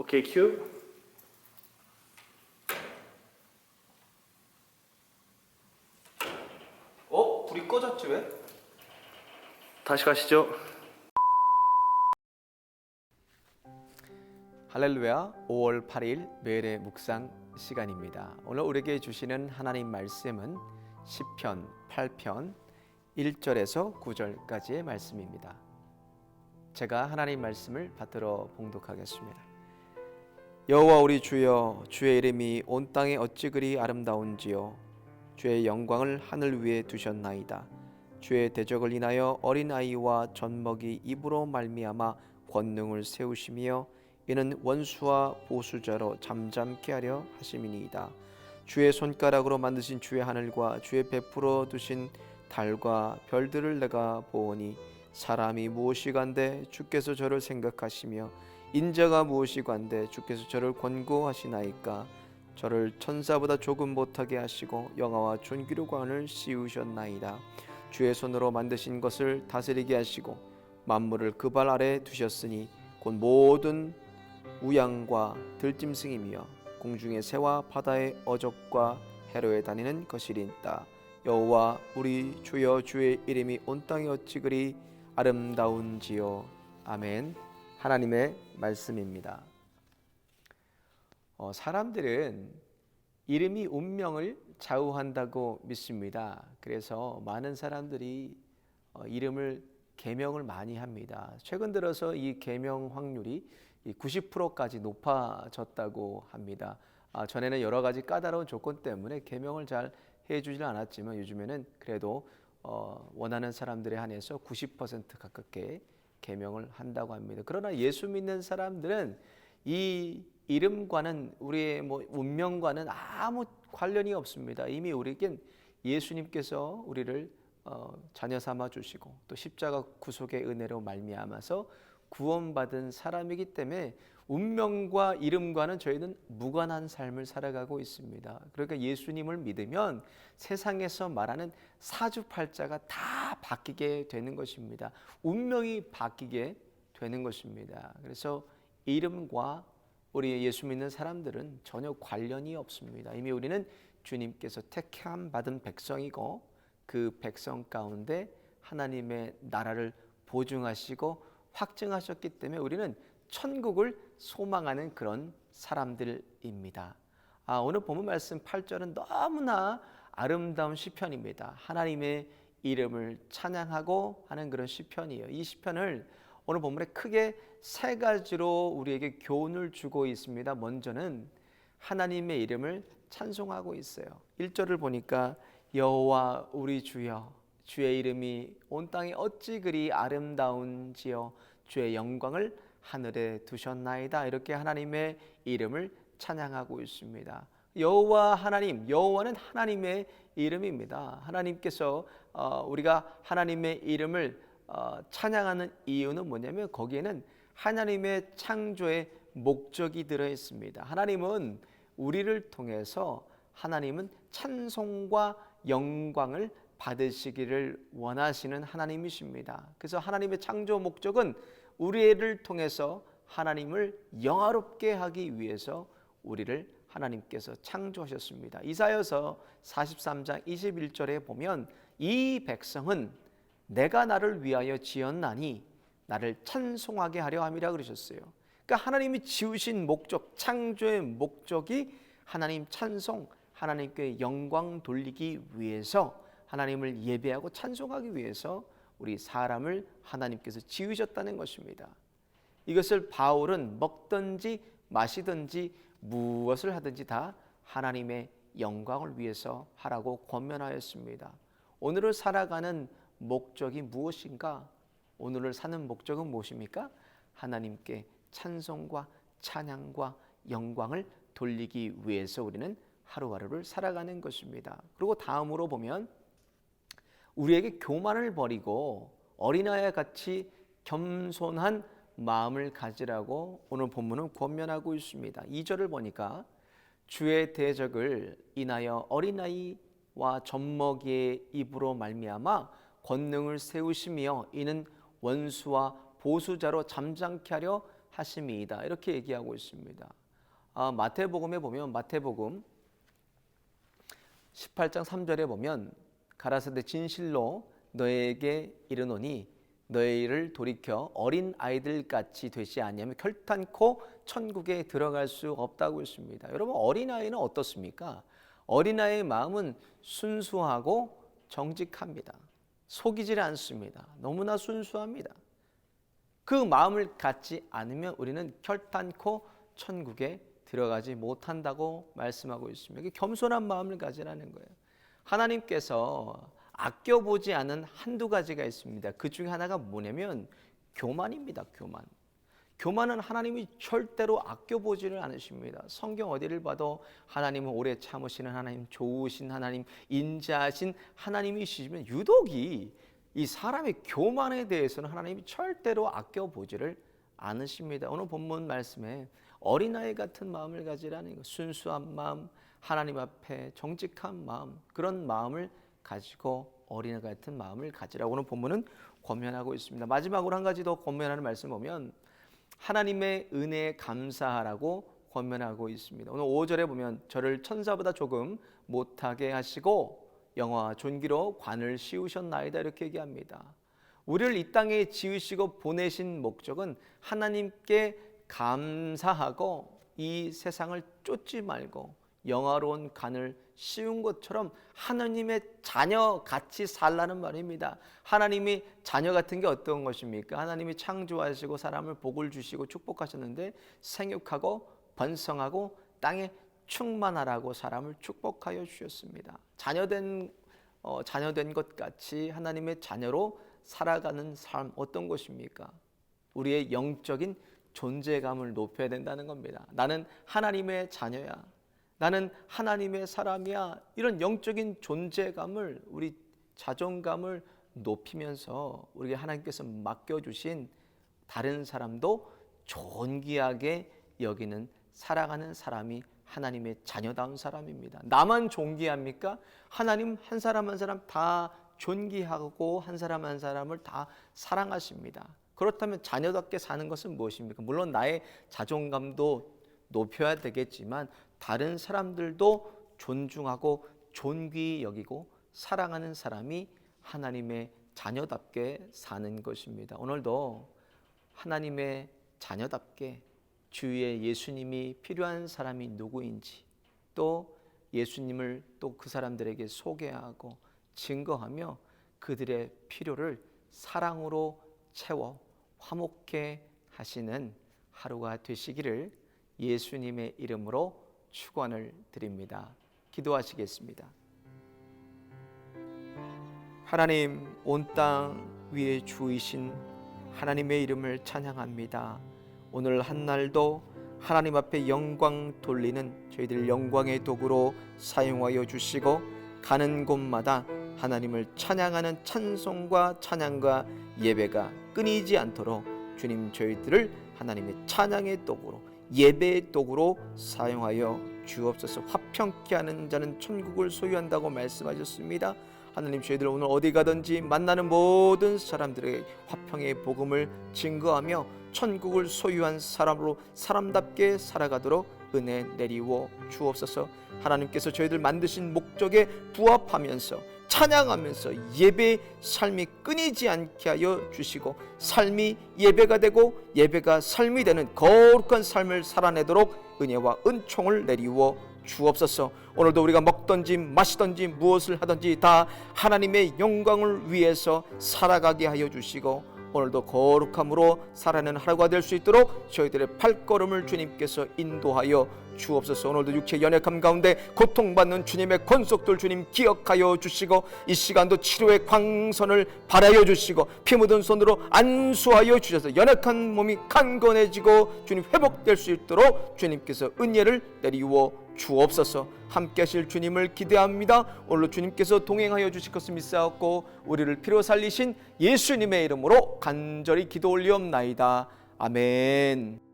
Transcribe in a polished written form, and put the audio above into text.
오케이, 큐. 불이 꺼졌지 왜? 다시 가시죠. 할렐루야. 5월 8일 매일의 묵상 시간입니다. 오늘 우리에게 주시는 하나님 말씀은 시편 8편 1절에서 9절까지의 말씀입니다. 제가 하나님 말씀을 받들어 봉독하겠습니다. 여호와 우리 주여, 주의 이름이 온 땅에 어찌 그리 아름다운지요. 주의 영광을 하늘 위에 두셨나이다. 주의 대적을 인하여 어린아이와 젖먹이 입으로 말미암아 권능을 세우시며 이는 원수와 보수자로 잠잠케 하려 하심이니이다. 주의 손가락으로 만드신 주의 하늘과 주의 베풀어 두신 달과 별들을 내가 보오니 사람이 무엇이간데 주께서 저를 생각하시며 인자가 무엇이간데 주께서 저를 권고하시나이까. 저를 천사보다 조금 못하게 하시고 영화와 존귀로관을 씌우셨나이다. 주의 손으로 만드신 것을 다스리게 하시고 만물을 그 발 아래 두셨으니 곧 모든 우양과 들짐승이며 공중의 새와 바다의 어족과 해로에 다니는 것이리이다. 여호와 우리 주여, 주의 이름이 온 땅에 어찌 그리 아름다운지요. 아멘. 하나님의 말씀입니다. 사람들은 이름이 운명을 좌우한다고 믿습니다. 그래서 많은 사람들이 이름을 계명을 많이 합니다. 최근 들어서 이 계명 확률이 90%까지 높아졌다고 합니다. 전에는 여러 가지 까다로운 조건 때문에 계명을 잘 해주질 않았지만 요즘에는 그래도 원하는 사람들에 한해서 90% 가깝게 계명을 한다고 합니다. 그러나 예수 믿는 사람들은 이 이름과는 우리의 운명과는 아무 관련이 없습니다. 이미 우리에겐 예수님께서 우리를 자녀 삼아 주시고 또 십자가 구속의 은혜로 말미암아서 구원받은 사람이기 때문에 운명과 이름과는 저희는 무관한 삶을 살아가고 있습니다. 그러니까 예수님을 믿으면 세상에서 말하는 사주팔자가 다 바뀌게 되는 것입니다. 운명이 바뀌게 되는 것입니다. 그래서 이름과 우리 예수 믿는 사람들은 전혀 관련이 없습니다. 이미 우리는 주님께서 택함 받은 백성이고 그 백성 가운데 하나님의 나라를 보증하시고 확증하셨기 때문에 우리는 천국을 소망하는 그런 사람들입니다. 오늘 본문 말씀 8절은 너무나 아름다운 시편입니다. 하나님의 이름을 찬양하고 하는 그런 시편이에요. 이 시편을 오늘 본문에 크게 세 가지로 우리에게 교훈을 주고 있습니다. 먼저는 하나님의 이름을 찬송하고 있어요. 1절을 보니까 여호와 우리 주여, 주의 이름이 온 땅에 어찌 그리 아름다운지요. 주의 영광을 하늘에 두셨나이다. 이렇게 하나님의 이름을 찬양하고 있습니다. 여호와 하나님, 여호와는 하나님의 이름입니다. 하나님께서 우리가 하나님의 이름을 찬양하는 이유는 뭐냐면 거기에는 하나님의 창조의 목적이 들어 있습니다. 하나님은 우리를 통해서 하나님은 찬송과 영광을 받으시기를 원하시는 하나님이십니다. 그래서 하나님의 창조 목적은 우리를 통해서 하나님을 영화롭게 하기 위해서 우리를 하나님께서 창조하셨습니다. 이사야서 43장 21절에 보면 이 백성은 내가 나를 위하여 지었나니 나를 찬송하게 하려 함이라 그러셨어요. 그러니까 하나님이 지으신 목적, 창조의 목적이 하나님 찬송, 하나님께 영광 돌리기 위해서 하나님을 예배하고 찬송하기 위해서 우리 사람을 하나님께서 지으셨다는 것입니다. 이것을 바울은 먹든지 마시든지 무엇을 하든지 다 하나님의 영광을 위해서 하라고 권면하였습니다. 오늘을 살아가는 목적이 무엇인가? 오늘을 사는 목적은 무엇입니까? 하나님께 찬송과 찬양과 영광을 돌리기 위해서 우리는 하루하루를 살아가는 것입니다. 그리고 다음으로 보면 우리에게 교만을 버리고 어린아이와 같이 겸손한 마음을 가지라고 오늘 본문은 권면하고 있습니다. 2절을 보니까 주의 대적을 인하여 어린아이와 젖먹이의 입으로 말미암아 권능을 세우시며 이는 원수와 보수자로 잠잠케 하려 하심이이다. 이렇게 얘기하고 있습니다. 마태복음에 보면 마태복음 18장 3절에 보면 가라사대 진실로 너에게 이르노니 너희를 돌이켜 어린 아이들 같이 되지 아니하면 결단코 천국에 들어갈 수 없다고 했습니다. 여러분, 어린아이는 어떻습니까? 어린아이의 마음은 순수하고 정직합니다. 속이질 않습니다. 너무나 순수합니다. 그 마음을 갖지 않으면 우리는 결단코 천국에 들어가지 못한다고 말씀하고 있습니다. 이게 겸손한 마음을 가지라는 거예요. 하나님께서 아껴보지 않은 한두 가지가 있습니다. 그 중에 하나가 뭐냐면 교만입니다. 교만은 하나님이 절대로 아껴보지를 않으십니다. 성경 어디를 봐도 하나님은 오래 참으시는 하나님, 좋으신 하나님, 인자하신 하나님이시지만 유독이 이 사람의 교만에 대해서는 하나님이 절대로 아껴보지를 않으십니다. 오늘 본문 말씀에 어린아이 같은 마음을 가지라는 것, 순수한 마음, 하나님 앞에 정직한 마음, 그런 마음을 가지고 어린아이 같은 마음을 가지라고 오늘 본문은 권면하고 있습니다. 마지막으로 한 가지 더 권면하는 말씀 보면 하나님의 은혜에 감사하라고 권면하고 있습니다. 오늘 5절에 보면 저를 천사보다 조금 못하게 하시고 영화와 존귀로 관을 씌우셨나이다 이렇게 얘기합니다. 우리를 이 땅에 지으시고 보내신 목적은 하나님께 감사하고 이 세상을 쫓지 말고 영화로운 관을 씌운 것처럼 하나님의 자녀 같이 살라는 말입니다. 하나님이 자녀 같은 게 어떤 것입니까? 하나님이 창조하시고 사람을 복을 주시고 축복하셨는데 생육하고 번성하고 땅에 충만하라고 사람을 축복하여 주셨습니다. 자녀된 것 같이 하나님의 자녀로 살아가는 삶 어떤 것입니까? 우리의 영적인 존재감을 높여야 된다는 겁니다. 나는 하나님의 자녀야. 나는 하나님의 사람이야. 이런 영적인 존재감을, 우리 자존감을 높이면서 우리가 하나님께서 맡겨주신 다른 사람도 존귀하게 여기는 살아가는 사람이 하나님의 자녀다운 사람입니다. 나만 존귀합니까? 하나님 한 사람 한 사람 다 존귀하고 한 사람 한 사람을 다 사랑하십니다. 그렇다면 자녀답게 사는 것은 무엇입니까? 물론 나의 자존감도 높여야 되겠지만 다른 사람들도 존중하고 존귀히 여기고 사랑하는 사람이 하나님의 자녀답게 사는 것입니다. 오늘도 하나님의 자녀답게 주위에 예수님이 필요한 사람이 누구인지 또 예수님을 또 그 사람들에게 소개하고 증거하며 그들의 필요를 사랑으로 채워 화목해 하시는 하루가 되시기를 예수님의 이름으로 축원을 드립니다. 기도하시겠습니다. 하나님, 온 땅 위에 주이신 하나님의 이름을 찬양합니다. 오늘 한날도 하나님 앞에 영광 돌리는 저희들 영광의 도구로 사용하여 주시고 가는 곳마다 하나님을 찬양하는 찬송과 찬양과 예배가 끊이지 않도록 주님 저희들을 하나님의 찬양의 도구로 예배의 도구로 사용하여 주옵소서. 화평케 하는 자는 천국을 소유한다고 말씀하셨습니다. 하나님, 저희들 오늘 어디 가든지 만나는 모든 사람들에게 화평의 복음을 증거하며 천국을 소유한 사람으로 사람답게 살아가도록 은혜 내리워 주옵소서. 하나님께서 저희들 만드신 목적에 부합하면서 찬양하면서 예배의 삶이 끊이지 않게 하여 주시고 삶이 예배가 되고 예배가 삶이 되는 거룩한 삶을 살아내도록 은혜와 은총을 내리워 주옵소서. 오늘도 우리가 먹든지 마시든지 무엇을 하든지 다 하나님의 영광을 위해서 살아가게 하여 주시고 오늘도 거룩함으로 살아내는 하루가 될 수 있도록 저희들의 발걸음을 주님께서 인도하여 주옵소서. 오늘도 육체 연약함 가운데 고통받는 주님의 권속들 주님 기억하여 주시고 이 시간도 치료의 광선을 발하여 주시고 피 묻은 손으로 안수하여 주셔서 연약한 몸이 강건해지고 주님 회복될 수 있도록 주님께서 은혜를 내리워 주옵소서. 함께 하실 주님을 기대합니다. 오늘도 주님께서 동행하여 주실 것을 믿사옵고 우리를 피로 살리신 예수님의 이름으로 간절히 기도 올리옵나이다. 아멘.